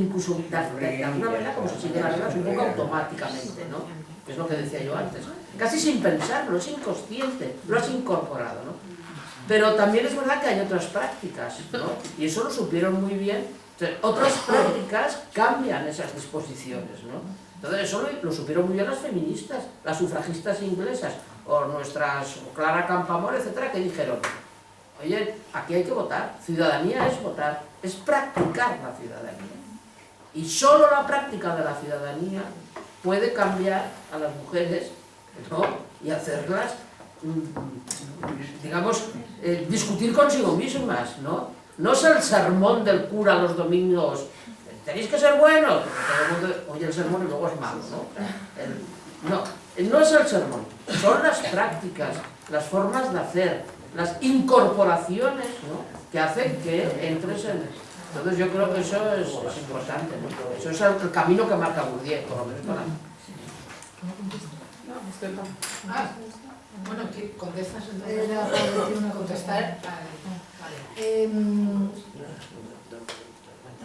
incluso de alguna manera como se siguen las reglas un poco automáticamente, ¿no? Que es lo que decía yo antes. Casi sin pensarlo, es inconsciente, lo has incorporado, ¿no? Pero también es verdad que hay otras prácticas, ¿no? Y eso lo supieron muy bien. Entonces, otras prácticas cambian esas disposiciones, ¿no? Entonces eso lo supieron muy bien las feministas, las sufragistas inglesas, o nuestras, o Clara Campoamor, etcétera, que dijeron: oye, aquí hay que votar, ciudadanía es votar, es practicar la ciudadanía. Y solo la práctica de la ciudadanía puede cambiar a las mujeres, ¿no? Y hacerlas, digamos, discutir consigo mismas, ¿no? No es el sermón del cura los domingos, tenéis que ser buenos, porque todo el mundo oye el sermón y luego es malo, ¿no? No es el sermón, son las prácticas, las formas de hacer, las incorporaciones, ¿no? Que hacen que entres en... Entonces yo creo que eso es importante, ¿no? Eso es el camino que marca Bourdieu, por lo menos para mí. Bueno, ¿qué contestas? Era para decir una contestar.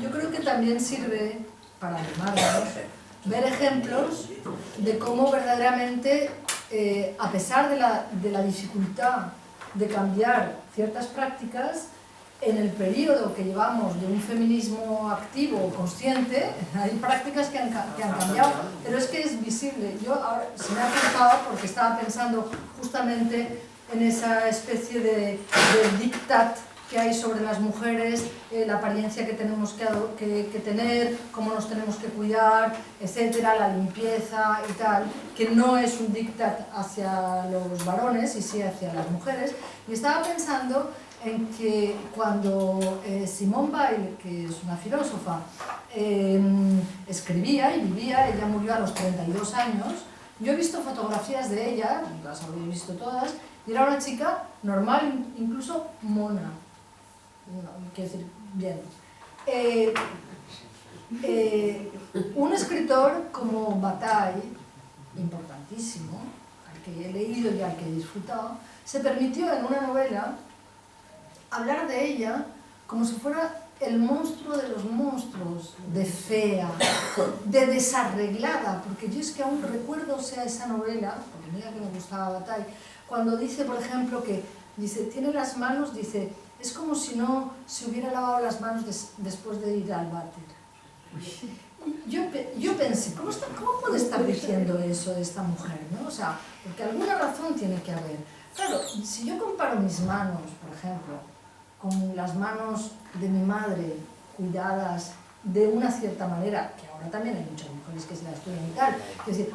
Yo creo que también sirve para animarnos ver ejemplos de cómo verdaderamente, a pesar de la dificultad de cambiar ciertas prácticas, en el periodo que llevamos de un feminismo activo, consciente, hay prácticas que han cambiado, pero es que es visible. Yo ahora se me ha cruzado porque estaba pensando justamente en esa especie de diktat que hay sobre las mujeres, la apariencia que tenemos que tener, cómo nos tenemos que cuidar, etcétera, la limpieza y tal, que no es un diktat hacia los varones y sí hacia las mujeres. Y estaba pensando en que cuando Simone Weil, que es una filósofa, escribía y vivía, ella murió a los 32 años, yo he visto fotografías de ella, las habría visto todas, y era una chica normal, incluso mona. No, quiero decir, bien. Un escritor como Bataille, importantísimo, al que he leído y al que he disfrutado, se permitió en una novela hablar de ella como si fuera el monstruo de los monstruos, de fea, de desarreglada, porque yo es que aún recuerdo, o sea, esa novela, porque mira que me gustaba Bataille, cuando dice, por ejemplo, que dice, tiene las manos, dice, es como si no se hubiera lavado las manos después de ir al váter. Yo pensé, ¿cómo puede estar diciendo eso de esta mujer, ¿no? O sea, porque alguna razón tiene que haber. Claro, si yo comparo mis manos, por ejemplo, con las manos de mi madre, cuidadas de una cierta manera, que ahora también hay muchas mujeres que se las cuidan y tal, es decir,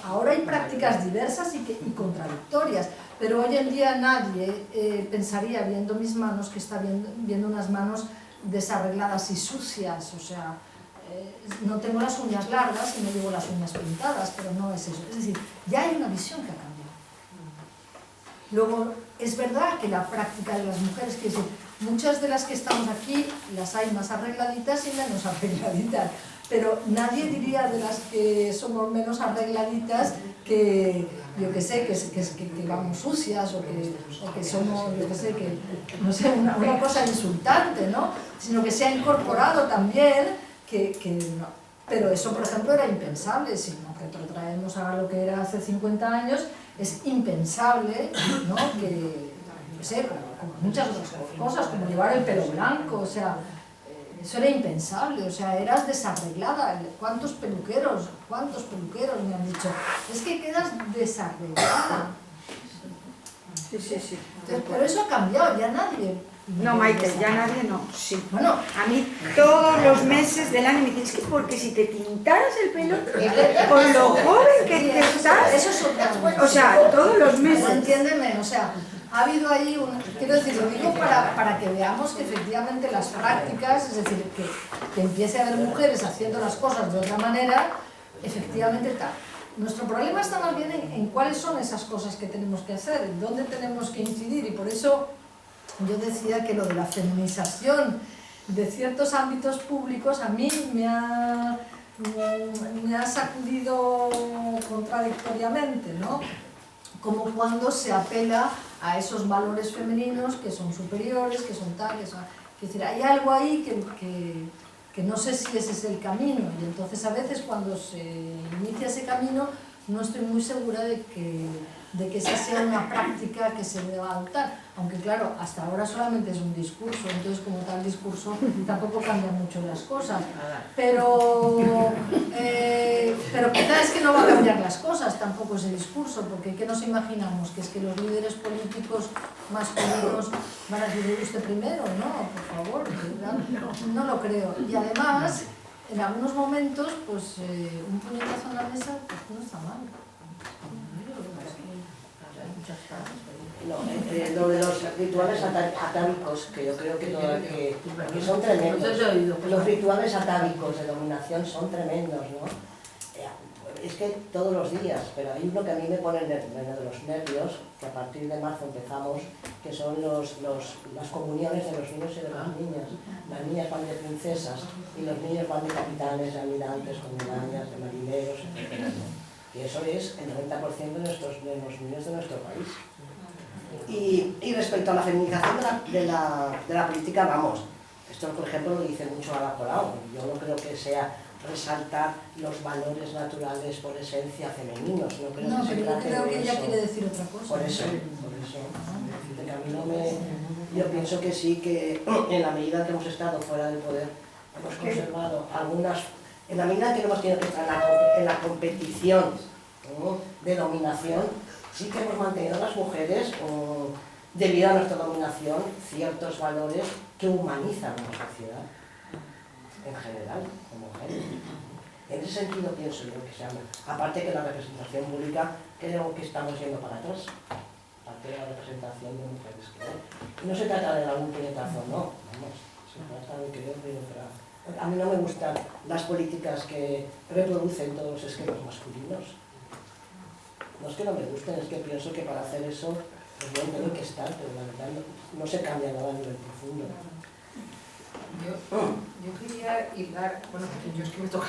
ahora hay prácticas diversas y contradictorias, pero hoy en día nadie pensaría, viendo mis manos, que está viendo unas manos desarregladas y sucias, o sea, no tengo las uñas largas y no llevo las uñas pintadas, pero no es eso, es decir, ya hay una visión que ha cambiado. Luego, es verdad que la práctica de las mujeres, que es decir, muchas de las que estamos aquí, las hay más arregladitas y menos arregladitas, pero nadie diría de las que somos menos arregladitas que, yo qué sé, que vamos sucias o que somos, yo qué sé, que, no sé, una cosa insultante, ¿no? Sino que se ha incorporado también que no. Pero eso, por ejemplo, era impensable, si nos retrotraemos a lo que era hace 50 años, es impensable, ¿no? Que, no sé, como muchas otras cosas, como llevar el pelo blanco, o sea, eso era impensable, o sea, eras desarreglada. ¿Cuántos peluqueros me han dicho? Es que quedas desarreglada. Sí. Entonces, pero eso ha cambiado, ya nadie... No, Michael, ya nadie no. Sí. Bueno, a mí todos los meses del año me dicen, es que porque si te pintaras el pelo, con lo joven que te estás... Eso es otra cosa. O sea, todos los meses. Entiéndeme, o sea, ha habido ahí quiero decir, lo digo para que veamos que efectivamente las prácticas, es decir, que empiece a haber mujeres haciendo las cosas de otra manera, efectivamente tal. Nuestro problema está más bien en cuáles son esas cosas que tenemos que hacer, en dónde tenemos que incidir, y por eso yo decía que lo de la feminización de ciertos ámbitos públicos a mí me ha sacudido contradictoriamente, ¿no? Como cuando se apela a esos valores femeninos que son superiores, que son tal, que son... Es decir, hay algo ahí que no sé si ese es el camino, y entonces a veces cuando se inicia ese camino no estoy muy segura de que esa sea una práctica que se deba adoptar, aunque claro, hasta ahora solamente es un discurso, entonces como tal discurso tampoco cambia mucho las cosas, pero quizás es que no va a cambiar las cosas tampoco ese discurso, porque ¿qué nos imaginamos? Que es que los líderes políticos masculinos van a decir usted primero, no, por favor, no lo creo, y además en algunos momentos pues un puñetazo en la mesa pues no está mal. Lo de los rituales atávicos, que yo creo que son tremendos. Los rituales atávicos de dominación son tremendos, ¿no? Es que todos los días, pero hay uno que a mí me pone de los nervios, que a partir de marzo empezamos, que son las comuniones de los niños y de las niñas. Las niñas van de princesas y los niños van de capitanes, de almirantes, con medallas, de marineros, etc. Y eso es el 90% de los niños de nuestro país. Y respecto a la feminización de la política, vamos, esto por ejemplo lo dice mucho Ada Colau. Yo no creo que sea resaltar los valores naturales por esencia femeninos. No, creo no, que pero yo creo que ella quiere decir otra cosa. Por eso. Yo pienso que sí, que en la medida que hemos estado fuera del poder, hemos conservado algunas, en la medida que hemos tenido que estar en la competición, ¿no?, de dominación, sí que hemos mantenido a las mujeres, debido a nuestra dominación, ciertos valores que humanizan a la sociedad en general, como género. En ese sentido pienso yo que se llama. Aparte que la representación pública creo que estamos yendo para atrás. Aparte de la representación de mujeres que hay. Y no se trata de algún puñetazo, no. Vamos, se trata de querer triunfar. A mí no me gustan las políticas que reproducen todos los esquemas masculinos. No es que no me gusten, es que pienso que para hacer eso pues no tienen que estar, pero la verdad no se cambia nada a nivel profundo. Yo quería hilar, bueno, yo es que me toca.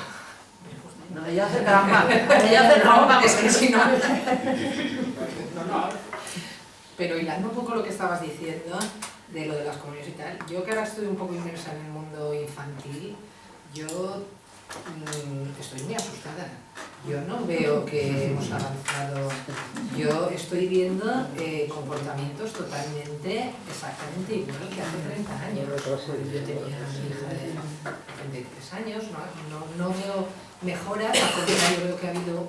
No, ella hace trampa, ella hace trampa, es que si no. No. Pero hilando un poco lo que estabas diciendo, de lo de las comunidades y tal, yo que ahora estoy un poco inmersa en el mundo infantil, yo estoy muy asustada. Yo no veo que hemos avanzado. Yo estoy viendo comportamientos totalmente, exactamente igual que hace 30 años. Yo tenía a mi hija de 33 años, no veo mejoras, al contrario, veo que ha habido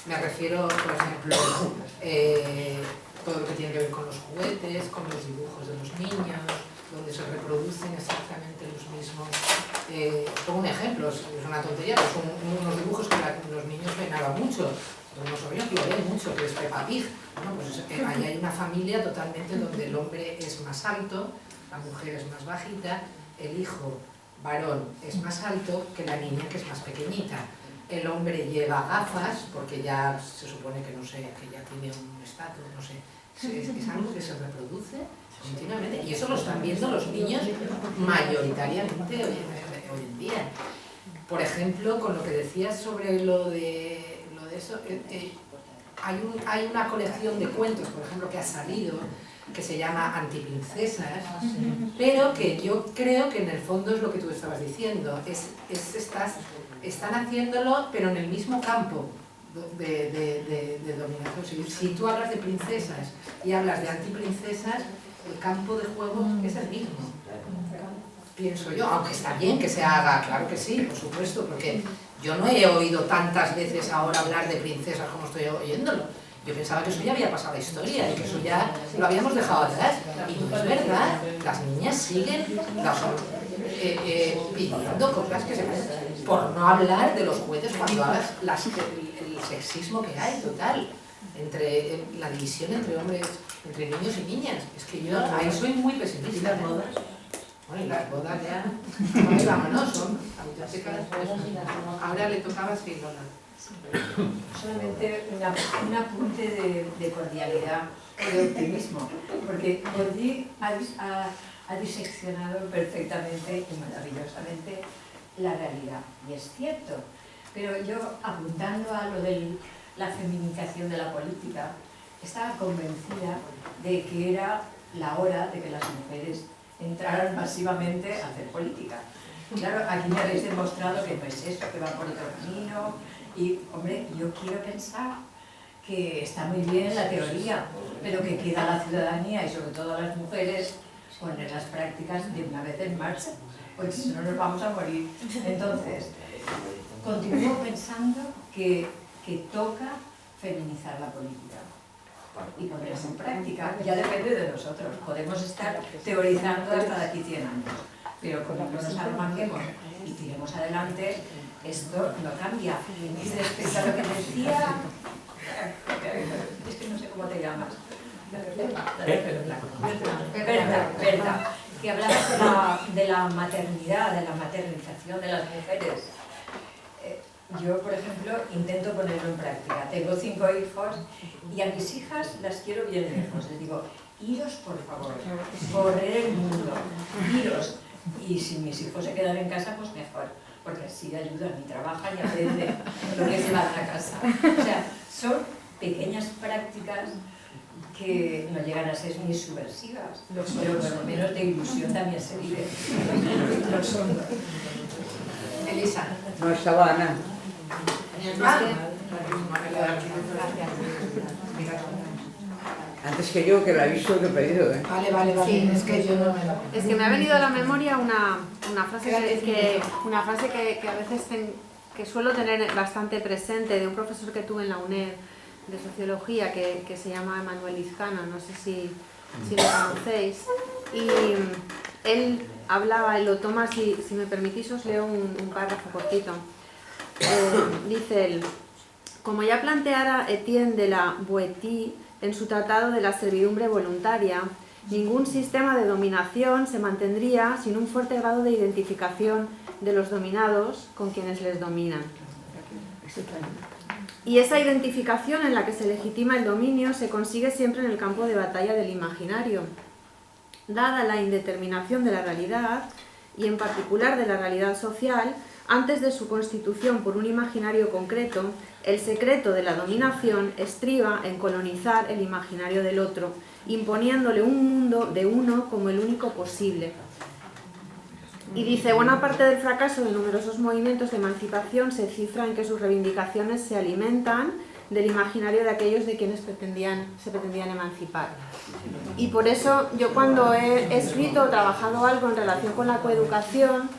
me refiero, por ejemplo, todo lo que tiene que ver con los juguetes, con los dibujos de los niños, donde se reproducen exactamente los mismos. Pongo un ejemplo, es una tontería, pero son unos dibujos que los niños ven ahora mucho. Tengo unos sobrinos que lo ven mucho, que es Peppa Pig. Bueno, pues ahí hay una familia totalmente donde el hombre es más alto, la mujer es más bajita, el hijo varón es más alto que la niña, que es más pequeñita. El hombre lleva gafas, porque ya se supone que no sé, que ya tiene un estatus, no sé. Es algo que se reproduce continuamente, y eso lo están viendo los niños mayoritariamente hoy en día. Por ejemplo, con lo que decías sobre lo de eso, hay una colección de cuentos, por ejemplo, que ha salido, que se llama Antiprincesas, pero que yo creo que en el fondo es lo que tú estabas diciendo, están haciéndolo, pero en el mismo campo de dominación. Si tú hablas de princesas y hablas de antiprincesas, el campo de juego es el mismo, pienso yo, aunque está bien que se haga, claro que sí, por supuesto, porque yo no he oído tantas veces ahora hablar de princesas como estoy oyéndolo. Yo pensaba que eso ya había pasado la historia y que eso ya lo habíamos dejado atrás, y no es verdad. Las niñas siguen pidiendo cosas que se hacen, por no hablar de los juguetes cuando hablas el sexismo que hay total entre la división entre hombres, entre niños y niñas. Es que yo ahí soy muy pesimista. ¿Y las bodas? Bueno, y las bodas ya, vámonos, son auténticas. Ahora le tocaba a Lola. Solamente un apunte de cordialidad o de optimismo, porque Bourdieu ha diseccionado perfectamente y maravillosamente la realidad, y es cierto, pero yo, apuntando a lo de la feminización de la política, estaba convencida de que era la hora de que las mujeres entraran masivamente a hacer política. Claro, aquí me habéis demostrado que no es eso, que va por otro camino. Y, hombre, yo quiero pensar que está muy bien la teoría, pero que queda a la ciudadanía y sobre todo a las mujeres poner las prácticas de una vez en marcha, porque si no nos vamos a morir. Entonces, continúo pensando que toca feminizar la política y ponerse en práctica. Ya depende de nosotros. Podemos estar teorizando hasta de aquí 100 años, pero como no nos armanguemos y tiremos adelante, esto no cambia. Y respecto a lo que decía, es que no sé cómo te llamas, Berta, que hablabas de la maternidad, de la maternización de las mujeres. Yo, por ejemplo, intento ponerlo en práctica. Tengo 5 hijos y a mis hijas las quiero bien lejos. Les digo, iros por favor, correr el mundo, iros. Y si mis hijos se quedan en casa, pues mejor, porque así ayudan y trabajan y aprenden lo que es la casa. O sea, son pequeñas prácticas que no llegan a ser ni subversivas, pero por lo menos de ilusión también se vive. Lo son. Elisa. No estaba Ana. Antes que yo, que la he visto, que he pedido, ¿eh? Vale. Sí, es que yo no me lo... Es que me ha venido a la memoria una frase que a veces que suelo tener bastante presente, de un profesor que tuve en la UNED de sociología que se llama Emanuel Lizcano, no sé si lo conocéis, y él hablaba, y lo toma, si me permitís os leo un párrafo cortito. Dice él: como ya planteara Etienne de la Boétie en su tratado de la servidumbre voluntaria, ningún sistema de dominación se mantendría sin un fuerte grado de identificación de los dominados con quienes les dominan. Y esa identificación en la que se legitima el dominio se consigue siempre en el campo de batalla del imaginario. Dada la indeterminación de la realidad, y en particular de la realidad social, antes de su constitución por un imaginario concreto, el secreto de la dominación estriba en colonizar el imaginario del otro, imponiéndole un mundo de uno como el único posible. Y dice, buena parte del fracaso de numerosos movimientos de emancipación se cifra en que sus reivindicaciones se alimentan del imaginario de aquellos de quienes se pretendían emancipar. Y por eso yo, cuando he escrito o trabajado algo en relación con la coeducación,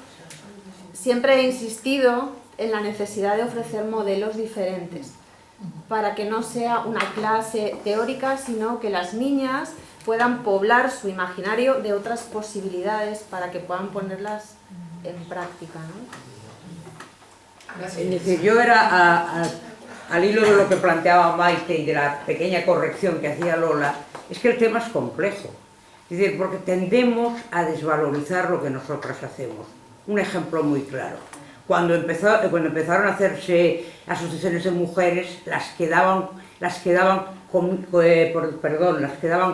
siempre he insistido en la necesidad de ofrecer modelos diferentes, para que no sea una clase teórica, sino que las niñas puedan poblar su imaginario de otras posibilidades para que puedan ponerlas en práctica, ¿no? Es decir, yo era al hilo de lo que planteaba Maite y de la pequeña corrección que hacía Lola, es que el tema es complejo. Es decir, porque tendemos a desvalorizar lo que nosotras hacemos. Un ejemplo muy claro. Cuando empezaron a hacerse asociaciones de mujeres, las que daban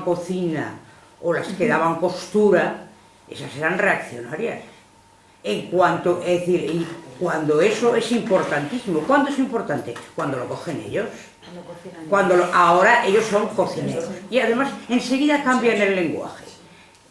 cocina o las que daban costura, esas eran reaccionarias. Es decir, y cuando eso es importantísimo. ¿Cuándo es importante? Cuando lo cogen ellos. Ahora ellos son cocineros. Y además enseguida cambian el lenguaje.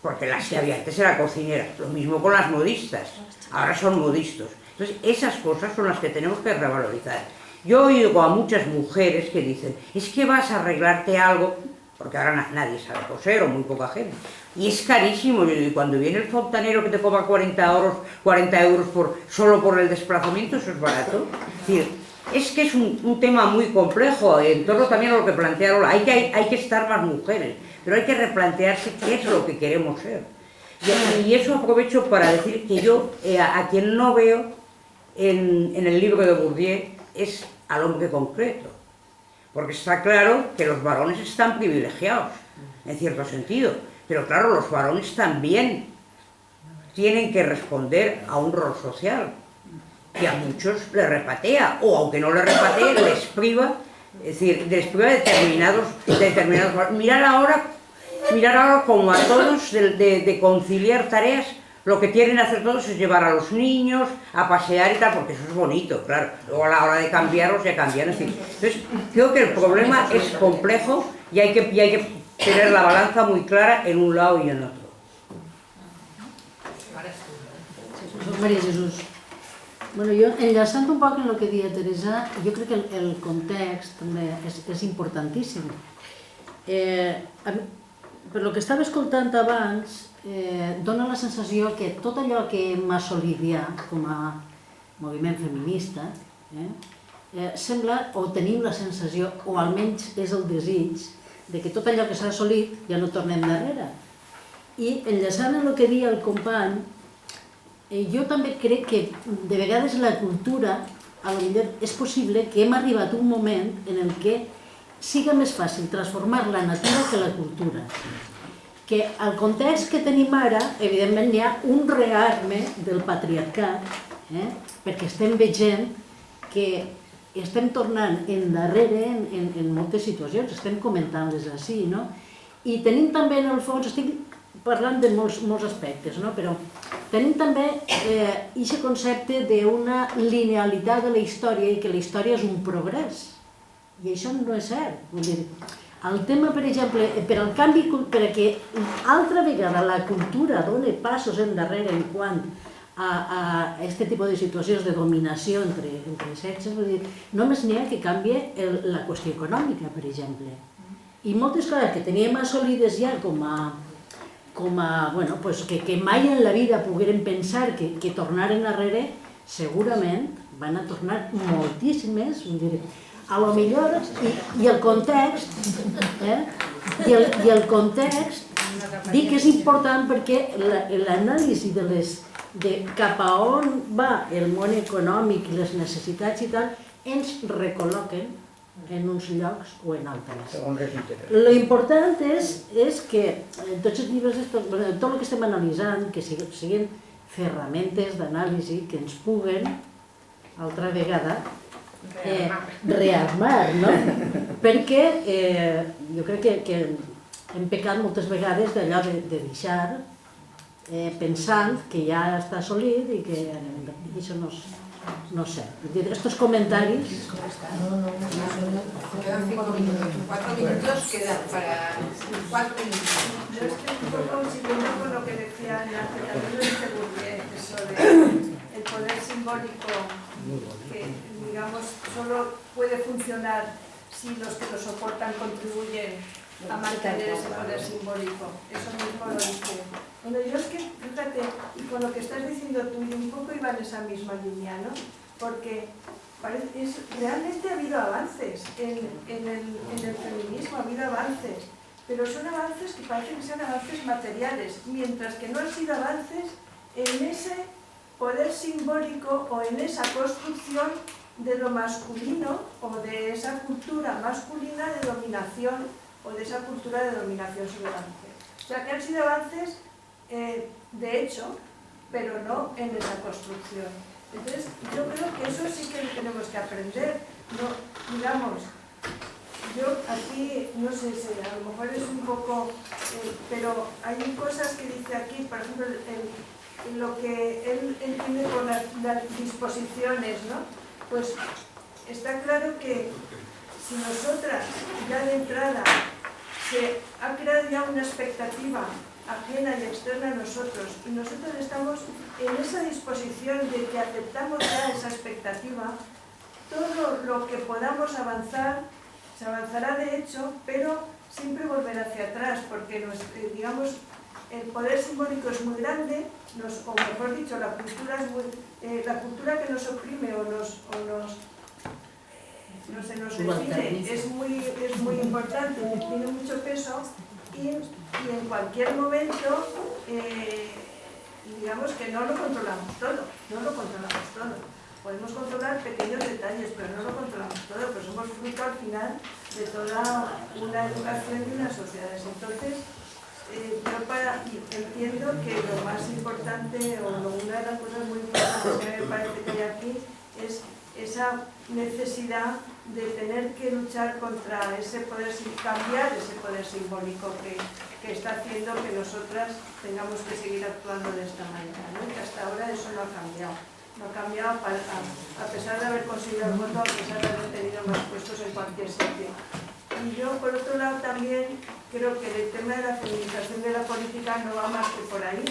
Porque las que había antes era cocinera. Lo mismo con las modistas. Ahora son modistos. Entonces esas cosas son las que tenemos que revalorizar. Yo oigo a muchas mujeres que dicen, es que vas a arreglarte algo, porque ahora nadie sabe coser o muy poca gente. Y es carísimo, y cuando viene el fontanero que te cobra 40 euros solo por el desplazamiento, eso es barato. Es decir, es que es un tema muy complejo, en torno también a lo que plantearon, hay que estar más mujeres, pero hay que replantearse qué es lo que queremos ser. Y eso aprovecho para decir que yo, a quien no veo en el libro de Bourdieu, es al hombre concreto. Porque está claro que los varones están privilegiados, en cierto sentido. Pero claro, los varones también tienen que responder a un rol social, que a muchos les repatea, o aunque no les repatee, les priva, es decir, les priva determinados. Mirar ahora como a todos de conciliar tareas. Lo que quieren hacer todos es llevar a los niños a pasear y tal, porque eso es bonito, claro. Luego a la hora de cambiarlos ya cambian, en fin. Entonces, creo que el problema es complejo y hay que tener la balanza muy clara en un lado y en otro. Maria Jesús. Bueno, jo, enllaçant un poc en el que deia Teresa, jo crec que el context també és importantíssim. Per lo que estava escoltant abans, dona la sensació que tot allò que hem assolit ja com a moviment feminista, sembla, o tenim la sensació, o almenys és el desig, de que tot allò que s'ha assolit ja no tornem darrere. I enllaçant en el que deia el company, jo també crec que de vegades la cultura, a lo millor és possible que hem arribat a un moment en el que siga més fàcil transformar la natura que la cultura. Que al context que tenim ara, evidentment hi ha un rearme del patriarcat, perquè estem veient que estem tornant endarrere en moltes situacions, estem comentant-les així, no? I tenim també en el fons, estic parlant de molts aspectes, però tenim també aquest concepte d'una linealitat de la història i que la història és un progrés. I això no és cert. El tema, per exemple, per al canvi, perquè altra vegada la cultura dona passos endarrere en quant a aquest tipus de situacions de dominació entre sexes, només n'hi ha que canvia la qüestió econòmica, per exemple. I moltes coses que teníem assolides ja com que mai en la vida poguérem pensar que tornaren enrere, segurament van a tornar moltíssimes, a lo millor, i el context, dic que és important perquè l'anàlisi de cap a on va el món econòmic i les necessitats i tal, ens recol·loquen en uns llocs o en altres. Lo important és que tots els llibres, tot el que estem analitzant, que siguin ferramentes d'anàlisi que ens puguen, altra vegada, rearmar, no? Perquè jo crec que hem pecat moltes vegades d'allò de deixar pensant que ja està assolit i que això no sé. Estos comentarios... Quedan 5 minutos. 4 minutos quedan para... 4 minutos. Yo estoy un poco siguiendo con lo que decía también lo dice Bourdieu, sobre el poder simbólico que, digamos, solo puede funcionar si los que lo soportan contribuyen a mantener ese poder simbólico. Eso mismo lo dice. Bueno, yo es que, fíjate, y con lo que estás diciendo tú, y un poco iba en esa misma línea, ¿no? Porque realmente ha habido avances en el feminismo, ha habido avances, pero son avances que parecen que sean avances materiales, mientras que no han sido avances en ese poder simbólico o en esa construcción de lo masculino o de esa cultura masculina de dominación o de esa cultura de dominación sobre la mujer. O sea, que han sido avances de hecho, pero no en esa construcción. Entonces, yo creo que eso sí que tenemos que aprender. No, digamos, yo aquí, no sé si a lo mejor es un poco, pero hay cosas que dice aquí, por ejemplo, lo que él entiende por las disposiciones, ¿no? Pues está claro que si nosotras ya de entrada se ha creado ya una expectativa ajena y externa a nosotros, y nosotros estamos en esa disposición de que aceptamos ya esa expectativa, todo lo que podamos avanzar, se avanzará de hecho, pero siempre volverá hacia atrás, porque digamos, el poder simbólico es muy grande, o mejor dicho, la cultura que nos oprime o nos define es muy importante, tiene mucho peso. Y en cualquier momento, digamos que no lo controlamos todo, Podemos controlar pequeños detalles, pero no lo controlamos todo, pues somos fruto al final de toda una educación y unas sociedades. Entonces, yo entiendo que lo más importante, una de las cosas muy importantes que me parece que hay aquí, es esa necesidad de tener que luchar contra ese poder, cambiar ese poder simbólico que está haciendo que nosotras tengamos que seguir actuando de esta manera, ¿no? Que hasta ahora eso no ha cambiado. No ha cambiado a pesar de haber conseguido el voto, a pesar de haber tenido más puestos en cualquier sitio. Y yo, por otro lado, también creo que el tema de la feminización de la política no va más que por ahí.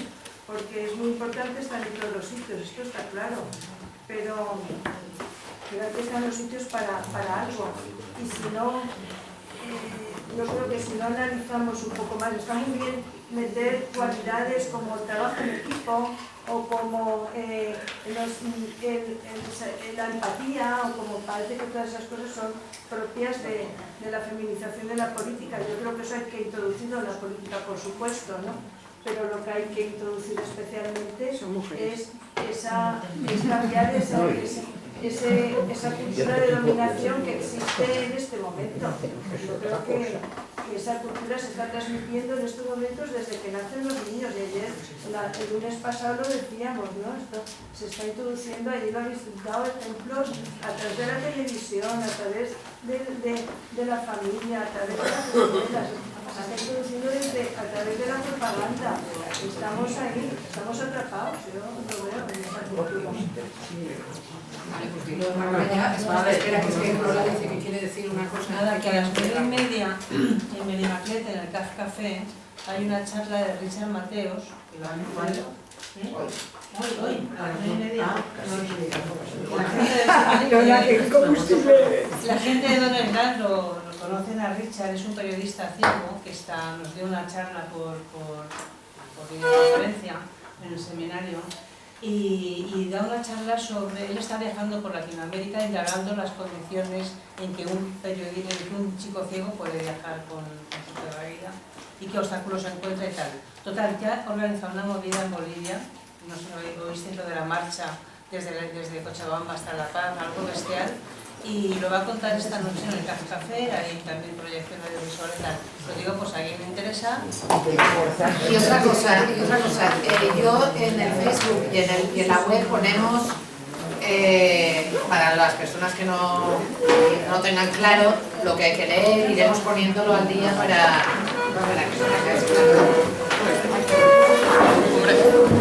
porque es muy importante estar en todos los sitios, esto está claro, pero hay que estar en los sitios para algo, y si no, yo creo que si no analizamos un poco más, está muy bien meter cualidades como trabajo en equipo, o como la empatía, o como parece que todas esas cosas son propias de la feminización de la política. Yo creo que eso hay que introducirlo en la política, por supuesto, ¿no? Pero lo que hay que introducir especialmente es cambiar esa cultura de dominación que existe en este momento. Yo creo que esa cultura se está transmitiendo en estos momentos desde que nacen los niños. Y ayer, el lunes pasado lo decíamos, ¿no? Esto se está introduciendo, ayer lo habéis dado ejemplos a través de la televisión, a través de la familia, a través de las escuelas. Se está introduciendo a través de la propaganda. Estamos ahí, estamos atrapados, yo lo veo en esa cultura. Vale, pues dilo de Marbella. Espera, que es que Lola dice que quiere decir una cosa. Nada, que a las 9:30 en Medimaclete, en el Caf Café, hay una charla de Richard Mateos. Hoy, a las 9:30. La gente de Don Hernán lo conocen a Richard, es un periodista ciego que nos dio una charla por videoconferencia en el seminario. Y da una charla sobre, él está viajando por Latinoamérica indagando las condiciones en que un chico ciego puede viajar con su vida y qué obstáculos se encuentra y tal. Total, ya ha organizado una movida en Bolivia, no sé, oíste lo de la marcha desde Cochabamba hasta La Paz, algo bestial, y lo va a contar esta noche en el Café, hay también proyección audiovisual y tal. Lo digo, pues a quien le interesa. Y otra cosa, yo en el Facebook y en la web ponemos, para las personas que no tengan claro lo que hay que leer, iremos poniéndolo al día para que se me quede claro.